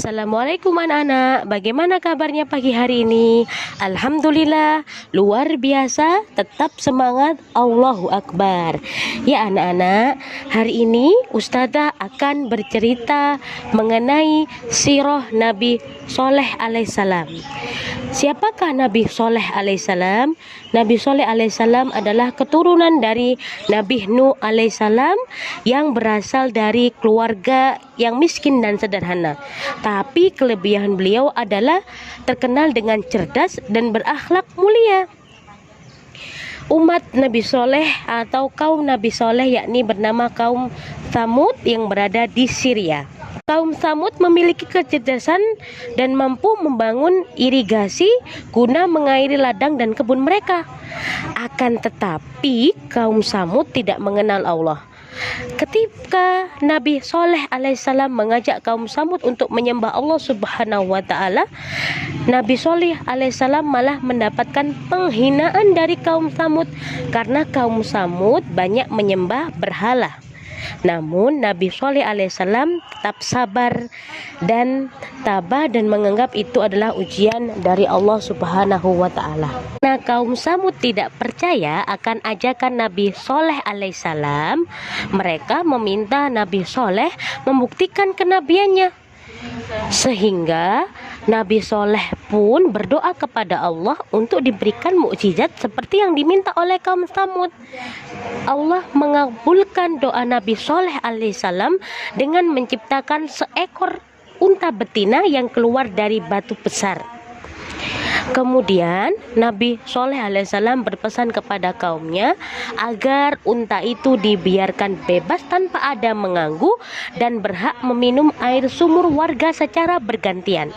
Assalamualaikum anak-anak, bagaimana kabarnya pagi hari ini? Alhamdulillah, luar biasa, tetap semangat, Allahu Akbar. Ya anak-anak, hari ini Ustazah akan bercerita mengenai sirah Nabi Soleh alaihissalam. Siapakah Nabi Soleh alaihissalam? Nabi Soleh alaihissalam adalah keturunan dari Nabi Nuh alaihissalam yang berasal dari keluarga yang miskin dan sederhana. Tapi kelebihan beliau adalah terkenal dengan cerdas dan berakhlak mulia. Umat Nabi Soleh atau kaum Nabi Soleh yakni bernama kaum Tsamud yang berada di Syria. Kaum Tsamud memiliki kecerdasan dan mampu membangun irigasi guna mengairi ladang dan kebun mereka. Akan tetapi kaum Tsamud tidak mengenal Allah. Ketika Nabi Soleh alaihissalam mengajak kaum Tsamud untuk menyembah Allah subhanahu wa ta'ala, Nabi Soleh alaihissalam malah mendapatkan penghinaan dari kaum Tsamud karena kaum Tsamud banyak menyembah berhala. Namun Nabi Soleh alaihissalam tetap sabar dan tabah dan menganggap itu adalah ujian dari Allah subhanahu wa ta'ala. Nah, kaum Tsamud tidak percaya akan ajakan Nabi Soleh alaihissalam. Mereka meminta Nabi Soleh membuktikan kenabiannya, sehingga Nabi Soleh pun berdoa kepada Allah untuk diberikan mukjizat seperti yang diminta oleh kaum Tsamud. Allah mengabulkan doa Nabi Soleh alaihissalam dengan menciptakan seekor unta betina yang keluar dari batu besar. Kemudian Nabi Soleh alaihissalam berpesan kepada kaumnya agar unta itu dibiarkan bebas tanpa ada mengganggu dan berhak meminum air sumur warga secara bergantian.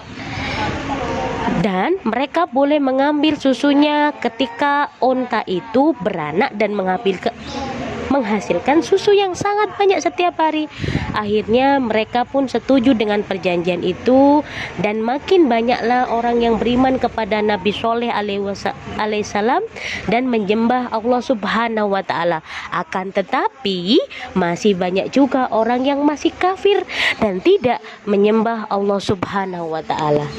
Dan mereka boleh mengambil susunya ketika unta itu beranak dan menghasilkan susu yang sangat banyak setiap hari. Akhirnya mereka pun setuju dengan perjanjian itu, dan makin banyaklah orang yang beriman kepada Nabi Soleh alaihissalam dan menyembah Allah subhanahu wa ta'ala. Akan tetapi masih banyak juga orang yang masih kafir dan tidak menyembah Allah subhanahu wa ta'ala.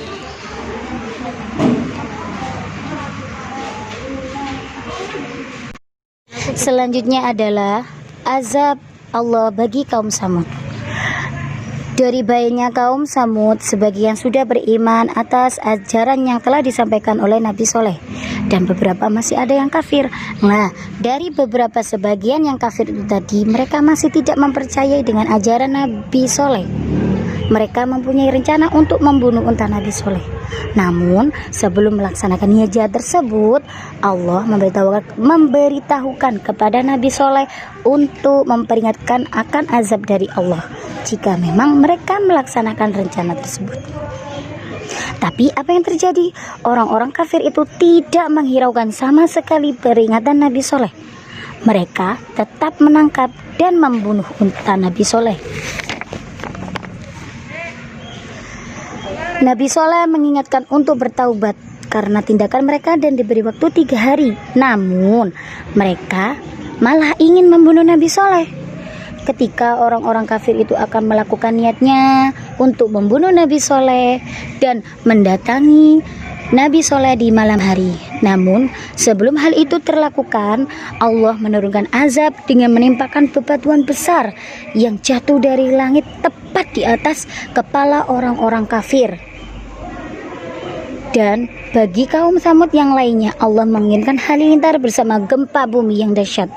Selanjutnya adalah azab Allah bagi kaum Tsamud. Dari baiknya kaum Tsamud, sebagian sudah beriman atas ajaran yang telah disampaikan oleh Nabi Soleh, dan beberapa masih ada yang kafir. Nah, dari beberapa sebagian yang kafir itu tadi, mereka masih tidak mempercayai dengan ajaran Nabi Soleh. Mereka mempunyai rencana untuk membunuh unta Nabi Soleh. Namun sebelum melaksanakan niat jahat tersebut, Allah memberitahukan kepada Nabi Soleh untuk memperingatkan akan azab dari Allah jika memang mereka melaksanakan rencana tersebut. Tapi apa yang terjadi? Orang-orang kafir itu tidak menghiraukan sama sekali peringatan Nabi Soleh. Mereka tetap menangkap dan membunuh unta Nabi Soleh. Nabi Soleh mengingatkan untuk bertaubat karena tindakan mereka dan diberi waktu 3 hari. Namun mereka malah ingin membunuh Nabi Soleh. Ketika orang-orang kafir itu akan melakukan niatnya untuk membunuh Nabi Soleh dan mendatangi Nabi Soleh di malam hari. Namun sebelum hal itu terlakukan, Allah menurunkan azab dengan menimpakan bebatuan besar yang jatuh dari langit tepat di atas kepala orang-orang kafir. Dan bagi kaum Tsamud yang lainnya, Allah menginginkan halilintar bersama gempa bumi yang dahsyat.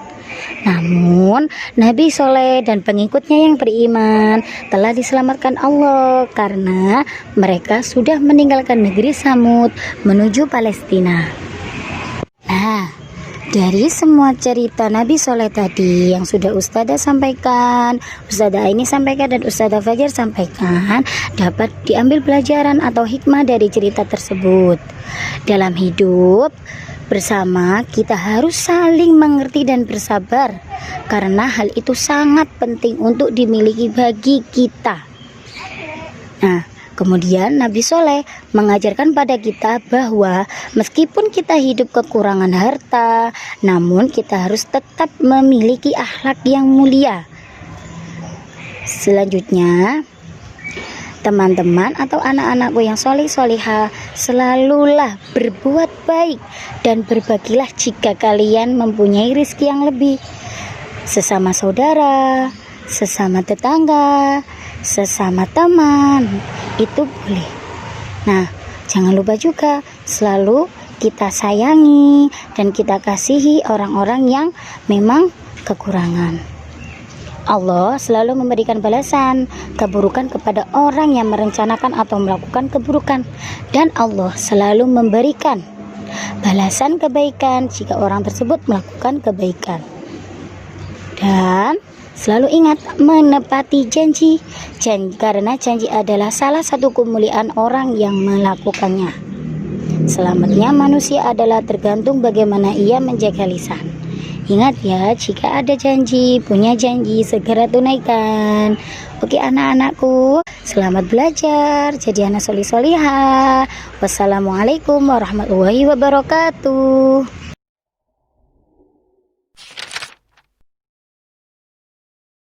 Namun Nabi Soleh dan pengikutnya yang beriman telah diselamatkan Allah karena mereka sudah meninggalkan negeri Tsamud menuju Palestina. Nah, dari semua cerita Nabi Soleh tadi yang sudah Ustazah sampaikan, Ustazah Aini sampaikan, dan Ustazah Fajar sampaikan, dapat diambil pelajaran atau hikmah dari cerita tersebut. Dalam hidup bersama, kita harus saling mengerti dan bersabar, karena hal itu sangat penting untuk dimiliki bagi kita. Nah, kemudian Nabi Soleh mengajarkan pada kita bahwa meskipun kita hidup kekurangan harta, namun kita harus tetap memiliki akhlak yang mulia. Selanjutnya, teman-teman atau anak-anakku yang solih-solihah, selalulah berbuat baik dan berbagilah jika kalian mempunyai rezeki yang lebih. Sesama saudara, sesama tetangga, sesama teman, itu boleh. Nah, jangan lupa juga selalu kita sayangi dan kita kasihi orang-orang yang memang kekurangan. Allah selalu memberikan balasan keburukan kepada orang yang merencanakan atau melakukan keburukan, dan Allah selalu memberikan balasan kebaikan jika orang tersebut melakukan kebaikan. Dan selalu ingat menepati janji, karena janji adalah salah satu kemuliaan orang yang melakukannya. Selamatnya manusia adalah tergantung bagaimana ia menjaga lisan. Ingat ya, jika ada janji, punya janji, segera tunaikan. Oke anak-anakku, selamat belajar, jadi anak solih-solihah. Wassalamualaikum warahmatullahi wabarakatuh.